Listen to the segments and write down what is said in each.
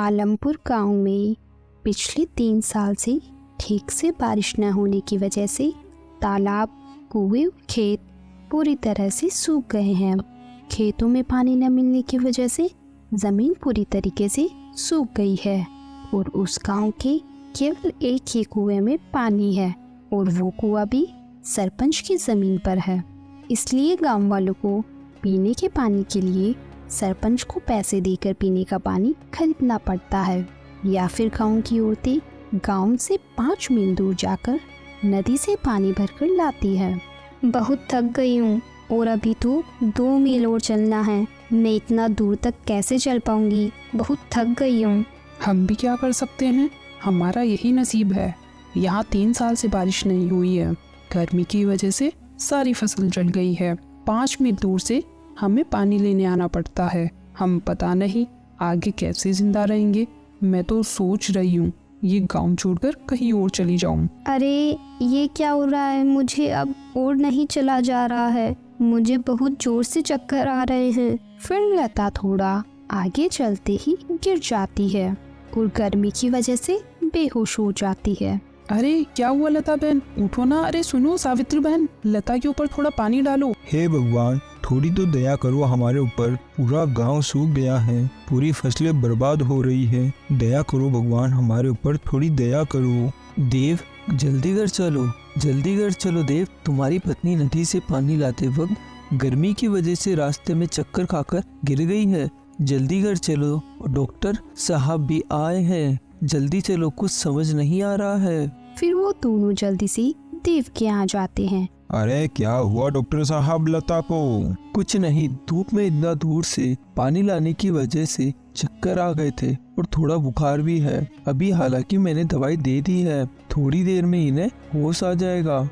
आलमपुर गांव में पिछले 3 साल से ठीक से बारिश न होने की वजह से तालाब, कुएं, खेत पूरी तरह से सूख गए हैं। खेतों में पानी न मिलने की वजह से ज़मीन पूरी तरीके से सूख गई है और उस गांव के केवल एक ही कुएं में पानी है और वो कुआं भी सरपंच की ज़मीन पर है। इसलिए गांव वालों को पीने के पानी के लिए सरपंच को पैसे देकर पीने का पानी खरीदना पड़ता है या फिर गांव की औरतें गांव से 5 मील दूर जाकर नदी से पानी भरकर लाती है। बहुत थक गई हूँ और अभी तो 2 मील और चलना है। मैं इतना दूर तक कैसे चल पाऊंगी? बहुत थक गई हूँ। हम भी क्या कर सकते हैं, हमारा यही नसीब है। यहाँ 3 साल से बारिश नहीं हुई है। गर्मी की वजह से सारी फसल जल गई है। 5 मील दूर से हमें पानी लेने आना पड़ता है। हम पता नहीं आगे कैसे जिंदा रहेंगे। मैं तो सोच रही हूँ ये गांव छोड़कर कहीं और चली जाऊं। अरे ये क्या हो रहा है? मुझे अब और नहीं चला जा रहा है। मुझे बहुत जोर से चक्कर आ रहे हैं। फिर लता थोड़ा आगे चलते ही गिर जाती है और गर्मी की वजह से बेहोश हो जाती है। अरे क्या हुआ लता बहन, उठो ना। अरे सुनो सावित्री बहन, लता के ऊपर थोड़ा पानी डालो। हे भगवान, थोड़ी तो दया करो हमारे ऊपर। पूरा गांव सूख गया है, पूरी फसलें बर्बाद हो रही है। दया करो भगवान, हमारे ऊपर थोड़ी दया करो। देव जल्दी घर चलो, जल्दी घर चलो देव। तुम्हारी पत्नी नदी से पानी लाते वक्त गर्मी की वजह से रास्ते में चक्कर खाकर गिर गई है। जल्दी घर चलो। डॉक्टर साहब भी आए हैं, जल्दी चलो, कुछ समझ नहीं आ रहा है। फिर वो दोनों जल्दी से देव के यहाँ जाते हैं। अरे क्या हुआ डॉक्टर साहब लता को? कुछ नहीं, धूप में इतना दूर से पानी लाने की वजह से चक्कर आ गए थे और थोड़ा बुखार भी है। अभी हालांकि मैंने दवाई दे दी है, थोड़ी देर में इन्हें होश आ जाएगा।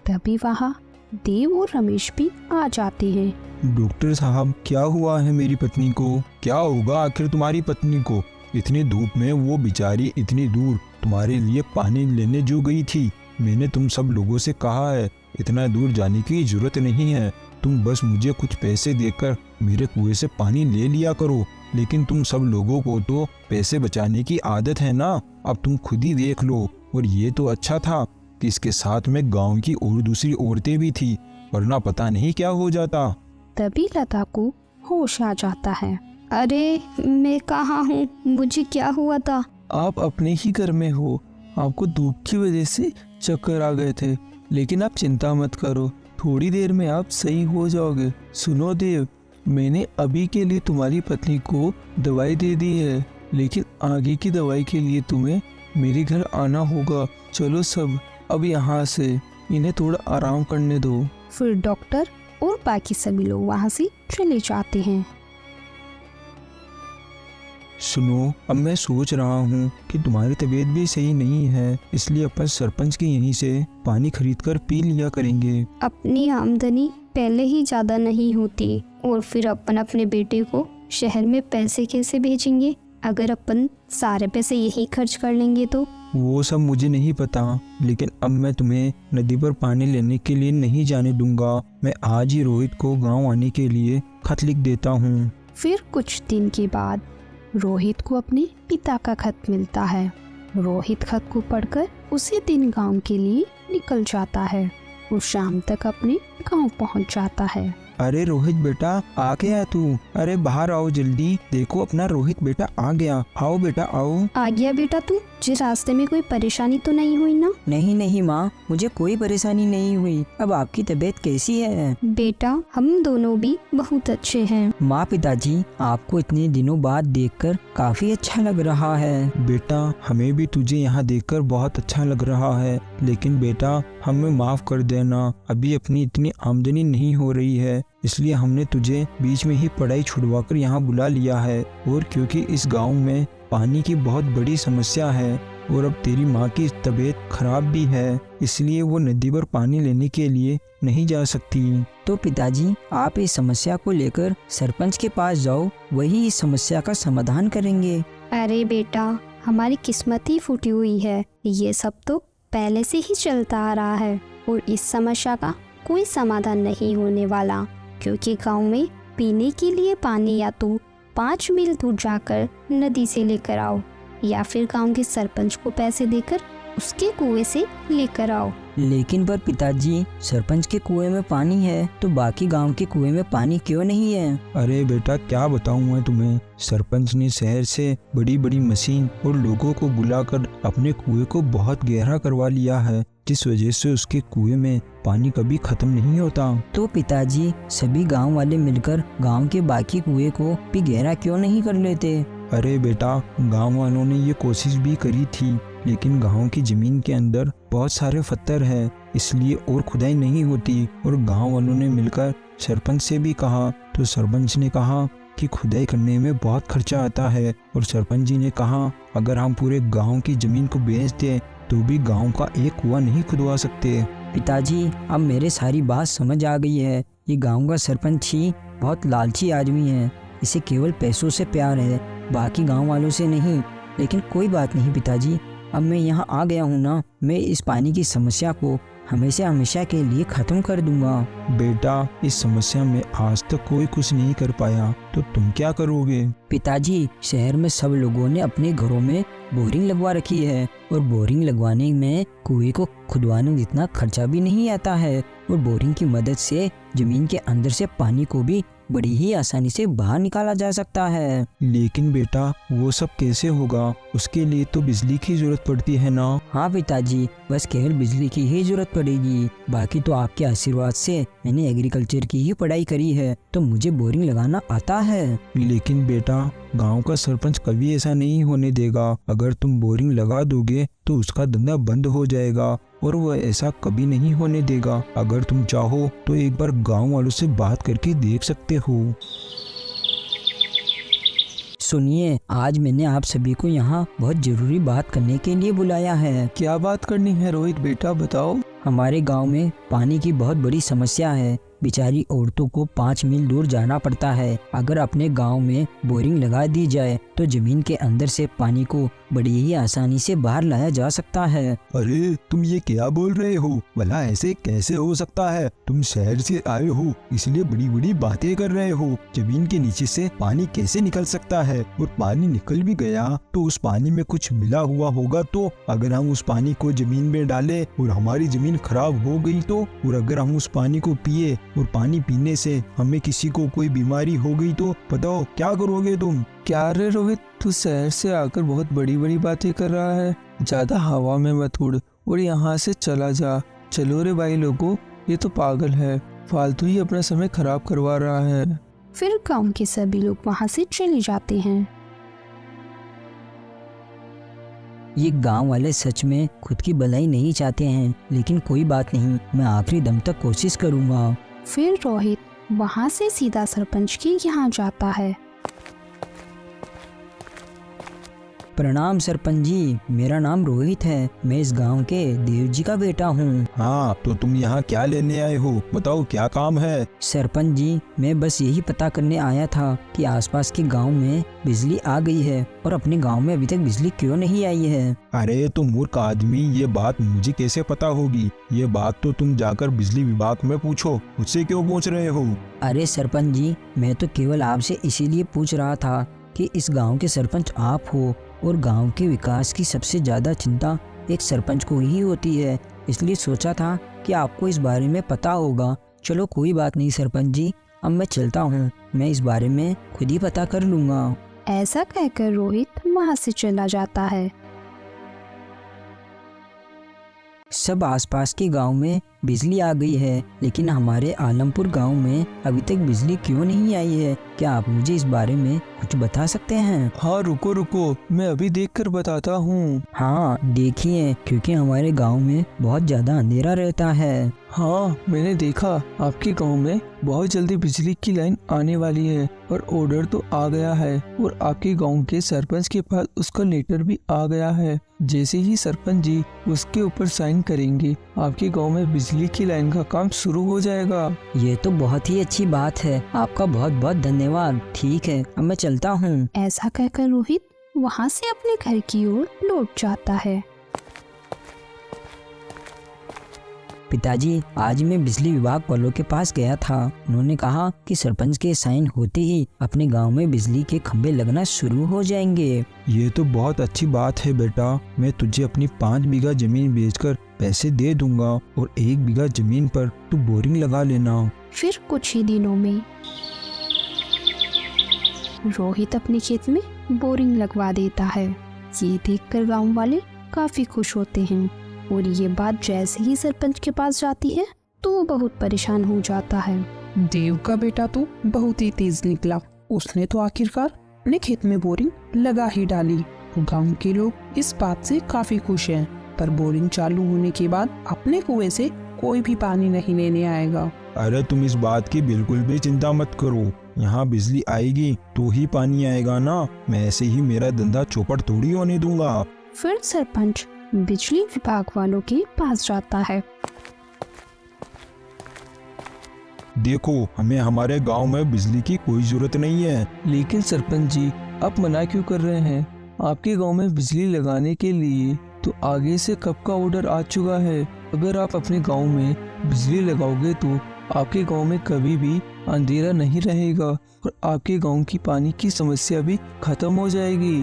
तभी वहाँ देव और रमेश भी आ जाते हैं। डॉक्टर साहब क्या हुआ है मेरी पत्नी को? क्या होगा आखिर तुम्हारी पत्नी को? इतनी धूप में वो बेचारी इतनी दूर तुम्हारे लिए पानी लेने जो गई थी। मैंने तुम सब लोगों से कहा है इतना दूर जाने की जरूरत नहीं है, तुम बस मुझे कुछ पैसे देकर मेरे कुएं से पानी ले लिया करो। लेकिन तुम सब लोगों को तो पैसे बचाने की आदत है ना, अब तुम खुद ही देख लो। और ये तो अच्छा था कि इसके साथ में गांव की और दूसरी औरतें भी थी, वरना पता नहीं क्या हो जाता। तभी लता को होश आ जाता है। अरे मैं कहाँ हूँ? मुझे क्या हुआ था? आप अपने ही घर में हो। आपको धूप की वजह से चक्कर आ गए थे, लेकिन आप चिंता मत करो, थोड़ी देर में आप सही हो जाओगे। सुनो देव, मैंने अभी के लिए तुम्हारी पत्नी को दवाई दे दी है, लेकिन आगे की दवाई के लिए तुम्हें मेरे घर आना होगा। चलो सब अब यहाँ से, इन्हें थोड़ा आराम करने दो। फिर डॉक्टर और बाकी सभी लोग वहाँ से चले जाते हैं। सुनो, अब मैं सोच रहा हूँ कि तुम्हारी तबीयत भी सही नहीं है, इसलिए अपन सरपंच के यहीं से पानी खरीदकर पी लिया करेंगे। अपनी आमदनी पहले ही ज्यादा नहीं होती और फिर अपन अपने बेटे को शहर में पैसे कैसे भेजेंगे? अगर अपन सारे पैसे यही खर्च कर लेंगे तो? वो सब मुझे नहीं पता, लेकिन अब मैं तुम्हें नदी पर पानी लेने के लिए नहीं जाने दूंगा। मैं आज ही रोहित को गाँव आने के लिए खत लिख देता हूँ। फिर कुछ दिन के बाद रोहित को अपने पिता का खत मिलता है। रोहित खत को पढ़कर उसी दिन गांव के लिए निकल जाता है और शाम तक अपने गांव पहुंच जाता है। अरे रोहित बेटा, आ गया तू? अरे बाहर आओ जल्दी, देखो अपना रोहित बेटा आ गया। आओ बेटा आओ। आ गया बेटा तू? जी रास्ते में कोई परेशानी तो नहीं हुई ना? नहीं नहीं माँ, मुझे कोई परेशानी नहीं हुई। अब आपकी तबीयत कैसी है? बेटा हम दोनों भी बहुत अच्छे हैं। माँ पिताजी, आपको इतने दिनों बाद देखकर काफी अच्छा लग रहा है। बेटा हमें भी तुझे यहाँ देखकर बहुत अच्छा लग रहा है, लेकिन बेटा हमें माफ कर देना, अभी अपनी इतनी आमदनी नहीं हो रही है, इसलिए हमने तुझे बीच में ही पढ़ाई छुड़वाकर यहाँ बुला लिया है। और क्योंकि इस गांव में पानी की बहुत बड़ी समस्या है और अब तेरी माँ की तबीयत खराब भी है, इसलिए वो नदी पर पानी लेने के लिए नहीं जा सकती। तो पिताजी, आप इस समस्या को लेकर सरपंच के पास जाओ, वही इस समस्या का समाधान करेंगे। अरे बेटा, हमारी किस्मत ही फूटी हुई है, ये सब तो पहले से ही चलता आ रहा है और इस समस्या का कोई समाधान नहीं होने वाला, क्योंकि गांव में पीने के लिए पानी या तो 5 मील दूर जाकर नदी से लेकर आओ, या फिर गांव के सरपंच को पैसे देकर उसके कुएं से लेकर आओ। लेकिन पर पिताजी, सरपंच के कुएं में पानी है तो बाकी गांव के कुएं में पानी क्यों नहीं है? अरे बेटा, क्या बताऊं मैं तुम्हें। सरपंच ने शहर से बड़ी बड़ी मशीन और लोगों को बुलाकर अपने कुएं को बहुत गहरा करवा लिया है, जिस वजह से उसके कुएं में पानी कभी खत्म नहीं होता। तो पिताजी, सभी गांव वाले मिलकर गांव के बाकी कुएं को भी गहरा क्यों नहीं कर लेते? अरे बेटा, गांव वालों ने ये कोशिश भी करी थी, लेकिन गांव की जमीन के अंदर बहुत सारे पत्थर हैं, इसलिए और खुदाई नहीं होती। और गांव वालों ने मिलकर सरपंच से भी कहा, तो सरपंच ने कहा कि खुदाई करने में बहुत खर्चा आता है। और सरपंच जी ने कहा, अगर हम पूरे गांव की जमीन को बेच दें तो भी गांव का एक कुआं नहीं खुदवा सकते। पिताजी, अब मेरे सारी बात समझ आ गई है। ये गांव का सरपंच ही बहुत लालची आदमी है, इसे केवल पैसों से प्यार है, बाकी गांव वालों से नहीं। लेकिन कोई बात नहीं पिताजी, अब मैं यहाँ आ गया हूँ ना, मैं इस पानी की समस्या को हमेशा हमेशा के लिए खत्म कर दूंगा। बेटा, इस समस्या में आज तक कोई कुछ नहीं कर पाया, तो तुम क्या करोगे? पिताजी, शहर में सब लोगों ने अपने घरों में बोरिंग लगवा रखी है, और बोरिंग लगवाने में कुएं को खुदवाने जितना खर्चा भी नहीं आता है, और बोरिंग की मदद से जमीन के अंदर से पानी को भी बड़ी ही आसानी से बाहर निकाला जा सकता है। लेकिन बेटा, वो सब कैसे होगा? उसके लिए तो बिजली की जरूरत पड़ती है ना? हाँ पिताजी, बस केवल बिजली की ही जरूरत पड़ेगी। बाकी तो आपके आशीर्वाद से मैंने एग्रीकल्चर की ही पढ़ाई करी है, तो मुझे बोरिंग लगाना आता है। लेकिन बेटा, गांव का सरपंच कभी ऐसा नहीं होने देगा। अगर तुम बोरिंग लगा दोगे तो उसका धंधा बंद हो जाएगा, और वह ऐसा कभी नहीं होने देगा। अगर तुम चाहो तो एक बार गांव वालों से बात करके देख सकते हो। सुनिए, आज मैंने आप सभी को यहाँ बहुत जरूरी बात करने के लिए बुलाया है। क्या बात करनी है रोहित बेटा, बताओ। हमारे गांव में पानी की बहुत बड़ी समस्या है। बेचारी औरतों को 5 मील दूर जाना पड़ता है। अगर अपने गांव में बोरिंग लगा दी जाए तो जमीन के अंदर से पानी को बड़ी ही आसानी से बाहर लाया जा सकता है। अरे, तुम ये क्या बोल रहे हो? भला ऐसे कैसे हो सकता है? तुम शहर से आए हो इसलिए बड़ी बड़ी बातें कर रहे हो। जमीन के नीचे से पानी कैसे निकल सकता है? और पानी निकल भी गया तो उस पानी में कुछ मिला हुआ होगा। तो अगर हम उस पानी को जमीन में डालें और हमारी जमीन खराब हो गई तो? और अगर हम उस पानी को पिए और पानी पीने से हमें किसी को कोई बीमारी हो गई तो बताओ क्या करोगे तुम? क्या रे रोहित, तू शहर से आकर बहुत बड़ी बड़ी बातें कर रहा है। ज्यादा हवा में मत उड़ और यहाँ से चला जा। चलो रे भाई लोगों, ये तो पागल है, फालतू ही अपना समय खराब करवा रहा है। फिर गांव के सभी लोग वहां से चले जाते हैं। ये गांव वाले सच में खुद की भलाई नहीं चाहते हैं, लेकिन कोई बात नहीं, मैं आखिरी दम तक कोशिश करूंगा। फिर रोहित वहां से सीधा सरपंच के यहाँ जाता है। प्रणाम सरपंच जी, मेरा नाम रोहित है, मैं इस गांव के देव जी का बेटा हूँ। हाँ, तो तुम यहाँ क्या लेने आए हो? बताओ क्या काम है? सरपंच जी, मैं बस यही पता करने आया था कि आसपास के गांव में बिजली आ गई है और अपने गांव में अभी तक बिजली क्यों नहीं आई है। अरे तुम मूर्ख आदमी, ये बात मुझे कैसे पता होगी? ये बात तो तुम जाकर बिजली विभाग में पूछो, मुझसे क्यों पूछ रहे हो? अरे सरपंच जी, मैं तो केवल आपसे इसीलिए पूछ रहा था कि इस गांव के सरपंच आप हो, और गांव के विकास की सबसे ज़्यादा चिंता एक सरपंच को ही होती है, इसलिए सोचा था कि आपको इस बारे में पता होगा। चलो कोई बात नहीं सरपंच जी, अब मैं चलता हूँ, मैं इस बारे में खुद ही पता कर लूँगा। ऐसा कहकर रोहित वहां से चला जाता है। सब आसपास के गांव में बिजली आ गई है, लेकिन हमारे आलमपुर गांव में अभी तक बिजली क्यों नहीं आई है? क्या आप मुझे इस बारे में कुछ बता सकते हैं? हाँ रुको रुको, मैं अभी देखकर बताता हूँ। हाँ देखिए, क्योंकि हमारे गांव में बहुत ज्यादा अंधेरा रहता है। हाँ, मैंने देखा आपके गांव में बहुत जल्दी बिजली की लाइन आने वाली है और ऑर्डर तो आ गया है, और आपके गांव के सरपंच के पास उसका लेटर भी आ गया है। जैसे ही सरपंच जी उसके ऊपर साइन करेंगे, आपके गांव में बिजली की लाइन का काम शुरू हो जाएगा। ये तो बहुत ही अच्छी बात है, आपका बहुत बहुत धन्यवाद। ठीक है, अब मैं चलता हूँ। ऐसा कहकर रोहित वहां से अपने घर की ओर लौट जाता है। पिताजी, आज मैं बिजली विभाग वालों के पास गया था। उन्होंने कहा कि सरपंच के साइन होते ही अपने गांव में बिजली के खंभे लगना शुरू हो जाएंगे। ये तो बहुत अच्छी बात है बेटा। मैं तुझे अपनी 5 बीघा जमीन बेचकर पैसे दे दूंगा और 1 बीघा जमीन पर तू बोरिंग लगा लेना। फिर कुछ ही दिनों में रोहित अपने खेत में बोरिंग लगवा देता है। ये देखकर गांव वाले काफी खुश होते हैं और ये बात जैसे ही सरपंच के पास जाती है तो वो बहुत परेशान हो जाता है। देव का बेटा तो बहुत ही तेज निकला। उसने तो आखिरकार अपने खेत में बोरिंग लगा ही डाली। गांव के लोग इस बात से काफी खुश हैं, पर बोरिंग चालू होने के बाद अपने कुएं से कोई भी पानी नहीं लेने आएगा। अरे तुम इस बात की बिल्कुल भी चिंता मत करो। यहाँ बिजली आएगी तो ही पानी आएगा ना। मैं ऐसे ही मेरा धंधा चौपट थोड़ी होने दूंगा। फिर सरपंच बिजली विभाग वालों के पास जाता है। देखो, हमें हमारे गांव में बिजली की कोई जरूरत नहीं है। लेकिन सरपंच जी, आप मना क्यों कर रहे हैं? आपके गांव में बिजली लगाने के लिए तो आगे से कब का ऑर्डर आ चुका है। अगर आप अपने गांव में बिजली लगाओगे तो आपके गांव में कभी भी अंधेरा नहीं रहेगा और आपके गांव की पानी की समस्या भी खत्म हो जाएगी।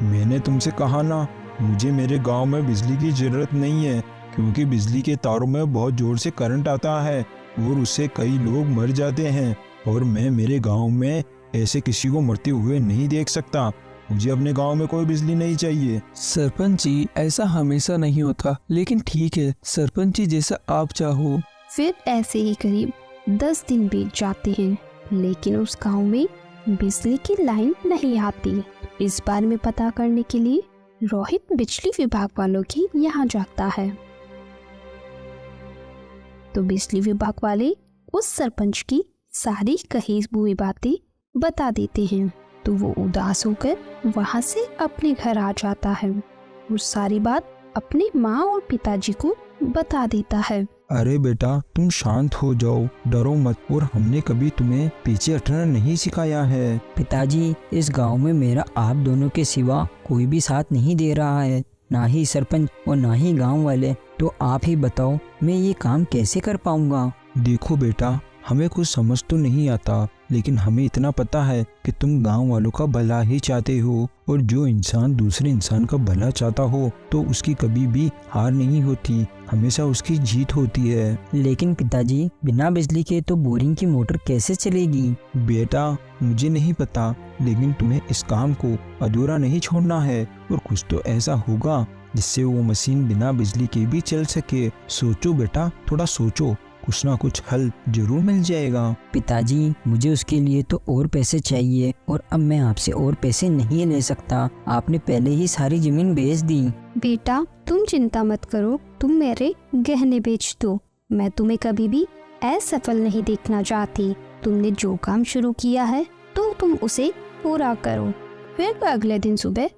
मैंने तुमसे कहा ना, मुझे मेरे गांव में बिजली की जरूरत नहीं है, क्योंकि बिजली के तारों में बहुत जोर से करंट आता है और उससे कई लोग मर जाते हैं और मैं मेरे गांव में ऐसे किसी को मरते हुए नहीं देख सकता। मुझे अपने गांव में कोई बिजली नहीं चाहिए। सरपंच जी, ऐसा हमेशा नहीं होता, लेकिन ठीक है सरपंच जी, जैसा आप चाहो। फिर ऐसे ही करीब 10 दिन बीत जाते हैं, लेकिन उस गांव में बिजली की लाइन नहीं आती। इस बारे में पता करने के लिए रोहित बिजली विभाग वालों के यहाँ जाता है। तो बिजली विभाग वाले उस सरपंच की सारी कही हुई बातें बता देते हैं। तो वो उदास होकर वहां से अपने घर आ जाता है और सारी बात अपनी माँ और पिताजी को बता देता है। अरे बेटा, तुम शांत हो जाओ, डरो मत, और हमने कभी तुम्हें पीछे हटना नहीं सिखाया है। पिताजी, इस गांव में मेरा आप दोनों के सिवा कोई भी साथ नहीं दे रहा है, ना ही सरपंच और ना ही गांव वाले। तो आप ही बताओ, मैं ये काम कैसे कर पाऊंगा? देखो बेटा, हमें कुछ समझ तो नहीं आता, लेकिन हमें इतना पता है कि तुम गांव वालों का भला ही चाहते हो, और जो इंसान दूसरे इंसान का भला चाहता हो तो उसकी कभी भी हार नहीं होती, हमेशा उसकी जीत होती है। लेकिन पिताजी, बिना बिजली के तो बोरिंग की मोटर कैसे चलेगी? बेटा, मुझे नहीं पता, लेकिन तुम्हें इस काम को अधूरा नहीं छोड़ना है, और कुछ तो ऐसा होगा जिससे वो मशीन बिना बिजली के भी चल सके। सोचो बेटा, थोड़ा सोचो, कुछ ना कुछ हल जरूर मिल जाएगा। पिताजी, मुझे उसके लिए तो और पैसे चाहिए, और अब मैं आपसे और पैसे नहीं ले सकता। आपने पहले ही सारी जमीन बेच दी। बेटा, तुम चिंता मत करो, तुम मेरे गहने बेच दो। मैं तुम्हें कभी भी असफल नहीं देखना चाहती। तुमने जो काम शुरू किया है तो तुम उसे पूरा करो। फिर अगले दिन सुबह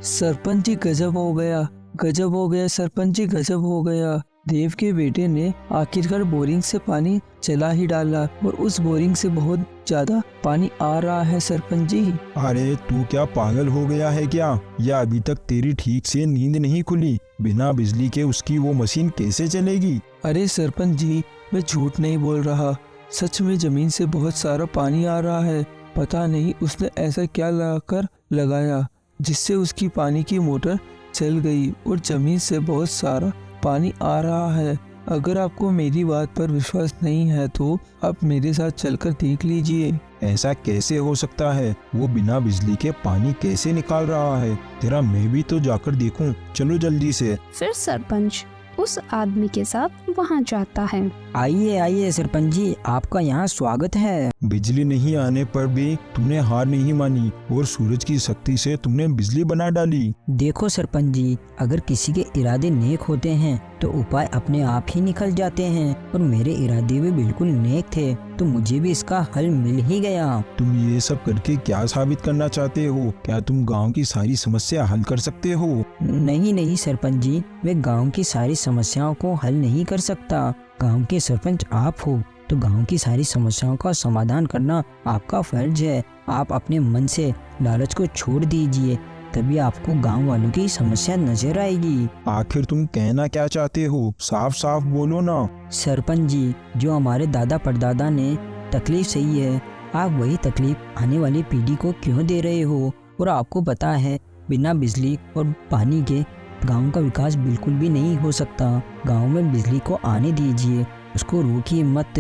सरपंच जी, गजब हो गया, गजब हो गया सरपंच जी, गजब हो गया। देव के बेटे ने आखिरकार बोरिंग से पानी चला ही डाला, और उस बोरिंग से बहुत ज्यादा पानी आ रहा है सरपंच जी। अरे तू क्या पागल हो गया है क्या? या अभी तक तेरी ठीक से नींद नहीं खुली? बिना बिजली के उसकी वो मशीन कैसे चलेगी? अरे सरपंच जी, मैं झूठ नहीं बोल रहा, सच में जमीन से बहुत सारा पानी आ रहा है। पता नहीं उसने ऐसा क्या लगाया जिससे उसकी पानी की मोटर चल गई और जमीन से बहुत सारा पानी आ रहा है। अगर आपको मेरी बात पर विश्वास नहीं है तो आप मेरे साथ चलकर देख लीजिए। ऐसा कैसे हो सकता है? वो बिना बिजली के पानी कैसे निकाल रहा है? तेरा मैं भी तो जाकर देखूं। चलो जल्दी से। फिर सरपंच उस आदमी के साथ वहां जाता है। आइए आइए सरपंच जी, आपका यहाँ स्वागत है। बिजली नहीं आने पर भी तुमने हार नहीं मानी और सूरज की शक्ति से तुमने बिजली बना डाली। देखो सरपंच जी, अगर किसी के इरादे नेक होते हैं तो उपाय अपने आप ही निकल जाते हैं, और मेरे इरादे भी बिल्कुल नेक थे, तो मुझे भी इसका हल मिल ही गया। तुम ये सब करके क्या साबित करना चाहते हो? क्या तुम गांव की सारी समस्या हल कर सकते हो? नहीं नहीं सरपंच जी, मैं गांव की सारी समस्याओं को हल नहीं कर सकता। गांव के सरपंच आप हो, तो गांव की सारी समस्याओं का समाधान करना आपका फर्ज है। आप अपने मन से लालच को छोड़ दीजिए, तभी आपको गांव वालों की समस्या नजर आएगी। आखिर तुम कहना क्या चाहते हो? साफ साफ बोलो ना। सरपंच जी, जो हमारे दादा परदादा ने तकलीफ सही है, आप वही तकलीफ आने वाली पीढ़ी को क्यों दे रहे हो? और आपको पता है, बिना बिजली और पानी के गांव का विकास बिल्कुल भी नहीं हो सकता। गांव में बिजली को आने दीजिए, उसको रोकिए मत।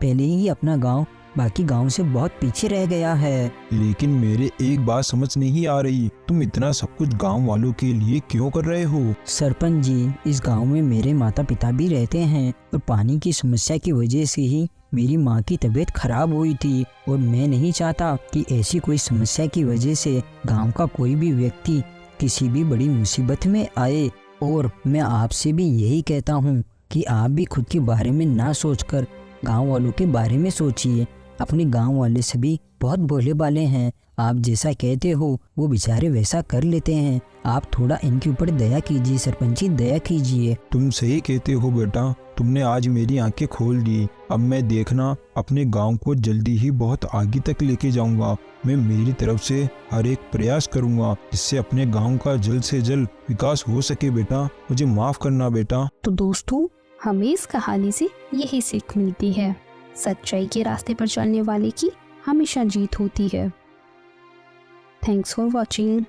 पहले ही अपना गांव बाकी गांव से बहुत पीछे रह गया है। लेकिन मेरे एक बात समझ नहीं आ रही, तुम इतना सब कुछ गांव वालों के लिए क्यों कर रहे हो? सरपंच जी, इस गांव में मेरे माता पिता भी रहते हैं और पानी की समस्या की वजह से ही मेरी माँ की तबीयत खराब हुई थी, और मैं नहीं चाहता कि ऐसी कोई समस्या की वजह से गांव का कोई भी व्यक्ति किसी भी बड़ी मुसीबत में आए। और मैं आपसे भी यही कहता हूँ कि आप भी खुद के बारे में ना सोचकर गांव वालों के बारे में सोचिए। अपने गांव वाले सभी बहुत भोले भाले हैं, आप जैसा कहते हो वो बेचारे वैसा कर लेते हैं। आप थोड़ा इनके ऊपर दया कीजिए सरपंच जी, दया कीजिए। तुम सही कहते हो बेटा, तुमने आज मेरी आंखें खोल दी। अब मैं देखना अपने गांव को जल्दी ही बहुत आगे तक लेके जाऊंगा। मैं मेरी तरफ से हर एक प्रयास करूंगा जिससे अपने गांव का जल्द से जल्द विकास हो सके। बेटा मुझे माफ करना बेटा। तो दोस्तों, हमें इस कहानी से यही सीख मिलती है, सच्चाई के रास्ते पर चलने वाले की हमेशा जीत होती है। Thanks for watching.